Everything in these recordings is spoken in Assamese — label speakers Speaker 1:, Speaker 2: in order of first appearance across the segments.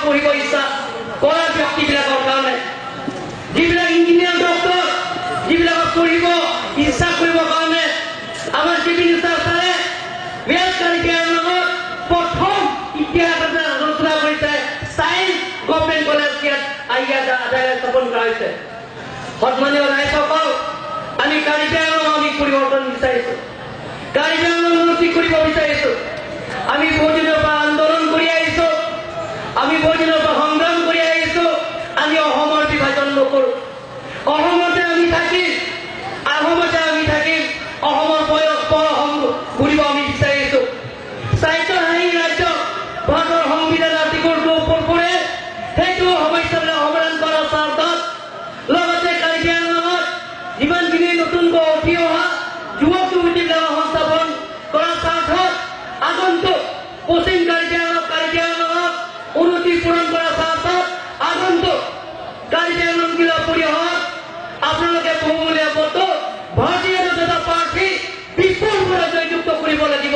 Speaker 1: পঢ়িব ইচ্ছা কৰা ব্যক্তিবিলাকৰ কাৰণে যিবিলাক ইঞ্জিনিয়াৰ ডক্টৰ যিবিলাকক পঢ়িব ইচ্ছা কৰিবৰ কাৰণে আমাৰ চিফ মিনিষ্টাৰ ছাৰে ৱেল কাৰিকলৰ লগত প্ৰথম ইতিহাস এটা ৰচনা কৰিছে চায়েন্স গভৰ্ণমেণ্ট কলেজ ইয়াত আদালত স্থাপন কৰা হৈছে সন্মানীয় ৰাইজসকল আমি কাৰিকলৰ আমি পৰিৱৰ্তন বিচাৰিছোঁ কাৰিকলৰ উন্নতি কৰিব বিচাৰিছোঁ আমি বহুদিনৰ পৰা আন্দোলন কৰি আহিছোঁ আমি বহুদিনৰ পৰা সংগ্ৰাম কৰি আহিছোঁ আমি অসমৰ বিভাজন নকৰোঁ অসমতে আমি থাকিম অসমতে আমি থাকিম অসমৰ বয়স ঘূৰিব আমি বিচাৰিছোঁ চাৰিটাহাৰী ৰাজ্য ভাৰতৰ সংবিধান আৰ্টিকল 2 ওপৰত পৰে সেইটো সমস্যাবিলাক সমাধান কৰাৰ স্বাৰ্থত লগতে কাৰিকৰৰ লগত যিমানখিনি নতুনকৈ উঠি অহা যুৱক যুৱতীবিলাকক সংস্থাপন কৰাৰ স্বাৰ্থত আগন্তুক পশ্চিম কাৰিকৰৰ লগত উন্নতি পূৰণ কৰাৰ স্বাৰ্থত আগন্তুক কাৰিকৰৰ জিলা পৰিষদ আপোনালোকে বহুমূলীয়া ভোটত ভাৰতীয় জনতা পাৰ্টি বিপুলভাৱে জয়যুক্ত কৰিব লাগিব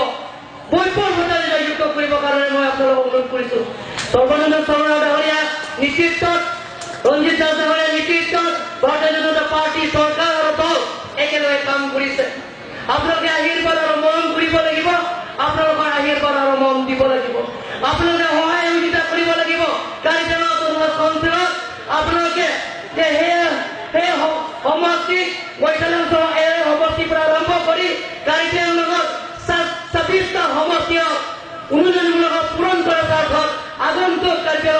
Speaker 1: বৈপুলভাৱে জয়যুক্ত কৰিবৰ কাৰণে মই আপোনালোকক অনুৰোধ কৰিছোঁ সৰ্বানন্দ সোণোৱাল ডাঙৰীয়া নেতৃত্বত ৰঞ্জিত দাস ডাঙৰীয়া নেতৃত্বত ভাৰতীয় জনতা পাৰ্টি চৰকাৰ আৰু দল একেলগে কাম কৰিছে আপোনালোকে আশীৰ্বাদ আৰু মৰম কৰিব লাগিব আপোনালোকৰ আশীৰ্বাদ আৰু মৰম দিব লাগিব আপোনালোকে সহায় সহযোগিতা কৰিব লাগিব কাৰিকৰৰ অঞ্চলত আপোনালোকে সেই সমষ্টি বৈঠালঞ্চল এই সমষ্টিৰ পৰা আৰম্ভ কৰি কাৰিকৰৰ লগত 26টা সমষ্টিক উন্নয়নমূলক পূৰণ কৰাৰ স্বাৰ্থত আগন্তুক কাৰিকৰৰ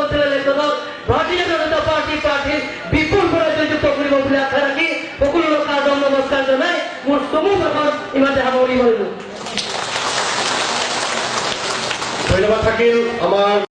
Speaker 1: অঞ্চল ইলেকশ্যনত ভাৰতীয় জনতা পাৰ্টিৰ প্ৰাৰ্থীক বিপুলভাৱে জয়যুক্ত কৰিব বুলি আশা ৰাখি সকলো লোকৰ নমস্কাৰ জনাই মোৰ চমু ভাষণ ইমানতে সামৰি মাৰিলোঁ।
Speaker 2: ধন্যবাদ থাকিল আমাৰ